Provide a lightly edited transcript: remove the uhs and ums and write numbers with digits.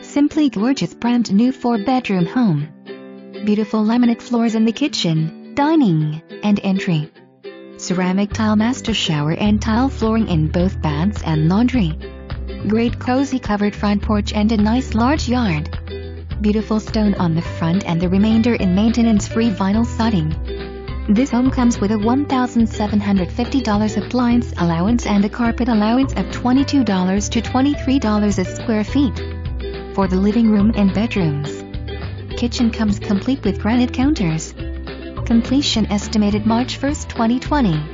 Simply gorgeous brand new 4-bedroom home. Beautiful laminate floors in the kitchen, dining, and entry. Ceramic tile master shower and tile flooring in both baths and laundry. Great cozy covered front porch and a nice large yard. Beautiful stone on the front and the remainder in maintenance-free vinyl siding. This home comes with a $1,750 appliance allowance and a carpet allowance of $22 to $23 a square feet. For the living room and bedrooms, kitchen comes complete with granite counters. Completion estimated March 1, 2020.